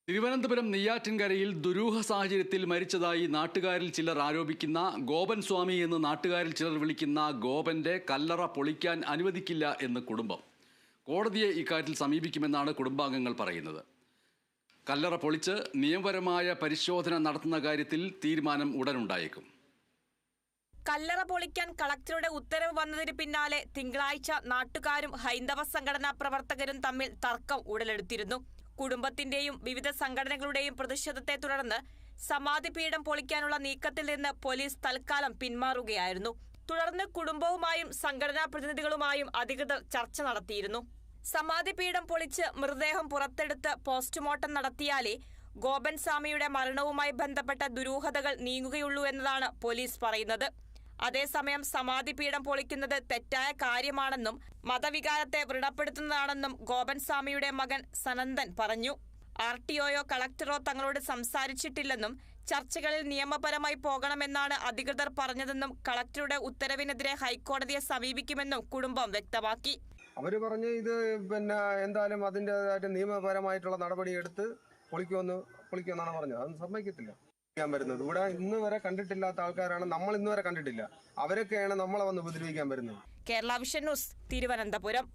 തിരുവനന്തപുരം നെയ്യാറ്റിൻകരയിൽ ദുരൂഹ സാഹചര്യത്തിൽ മരിച്ചതായി നാട്ടുകാരിൽ ചിലർ ആരോപിക്കുന്ന ഗോപൻ സ്വാമി എന്ന് നാട്ടുകാരിൽ ചിലർ വിളിക്കുന്ന ഗോപന്റെ കല്ലറ പൊളിക്കാൻ അനുവദിക്കില്ല എന്ന് കുടുംബം. കോടതിയെ ഇക്കാര്യത്തിൽ സമീപിക്കുമെന്നാണ് കുടുംബാംഗങ്ങൾ പറയുന്നത്. കല്ലറ പൊളിച്ച് നിയമപരമായ പരിശോധന നടത്തുന്ന കാര്യത്തിൽ തീരുമാനം ഉടനുണ്ടായേക്കും. കല്ലറ പൊളിക്കാൻ കളക്ടറുടെ ഉത്തരവ് വന്നതിന് പിന്നാലെ തിങ്കളാഴ്ച നാട്ടുകാരും ഹൈന്ദവ സംഘടനാ പ്രവർത്തകരും തമ്മിൽ തർക്കം ഉടലെടുത്തിരുന്നു. കുടുംബത്തിന്റെയും വിവിധ സംഘടനകളുടെയും പ്രതിഷേധത്തെ തുടർന്ന് സമാധിപീഠം പൊളിക്കാനുള്ള നീക്കത്തിൽ നിന്ന് പോലീസ് തൽക്കാലം പിന്മാറുകയായിരുന്നു. തുടർന്ന് കുടുംബവുമായും സംഘടനാ പ്രതിനിധികളുമായും അധികൃതർ ചർച്ച നടത്തിയിരുന്നു. സമാധിപീഠം പൊളിച്ച് മൃതദേഹം പുറത്തെടുത്ത് പോസ്റ്റ്മോർട്ടം നടത്തിയാലേ ഗോപൻ സ്വാമിയുടെ മരണവുമായി ബന്ധപ്പെട്ട ദുരൂഹതകൾ നീങ്ങുകയുള്ളൂ എന്നതാണ് പോലീസ് പറയുന്നത്. അതേസമയം സമാധിപീഠം പൊളിക്കുന്നത് തെറ്റായ കാര്യമാണെന്നും മതവികാരത്തെ വ്രണപ്പെടുത്തുന്നതാണെന്നും ഗോപൻ സ്വാമിയുടെ മകൻ സനന്ദൻ പറഞ്ഞു. RTOയോ കളക്ടറോ തങ്ങളോട് സംസാരിച്ചിട്ടില്ലെന്നും ചർച്ചകളിൽ നിയമപരമായി പോകണമെന്നാണ് അധികൃതർ പറഞ്ഞതെന്നും കളക്ടറുടെ ഉത്തരവിനെതിരെ ഹൈക്കോടതിയെ സമീപിക്കുമെന്നും കുടുംബം വ്യക്തമാക്കി. അവര് പറഞ്ഞു ഇത് എന്തായാലും അതിൻ്റെതായിട്ട് നിയമപരമായിട്ടുള്ള നടപടി എടുത്ത് പൊളിക്കുമെന്നാണ് പറഞ്ഞത്. അതൊന്നും സമ്മതിക്കത്തില്ല. വരുന്നത് ഇവിടെ ഇന്ന് വരെ കണ്ടിട്ടില്ലാത്ത ആൾക്കാരാണ്, നമ്മൾ ഇന്ന് വരെ കണ്ടിട്ടില്ല. അവരൊക്കെയാണ് നമ്മളെ വന്ന് ഉപദ്രവിക്കാൻ വരുന്നത്. Kerala vision news, Thiruvananthapuram.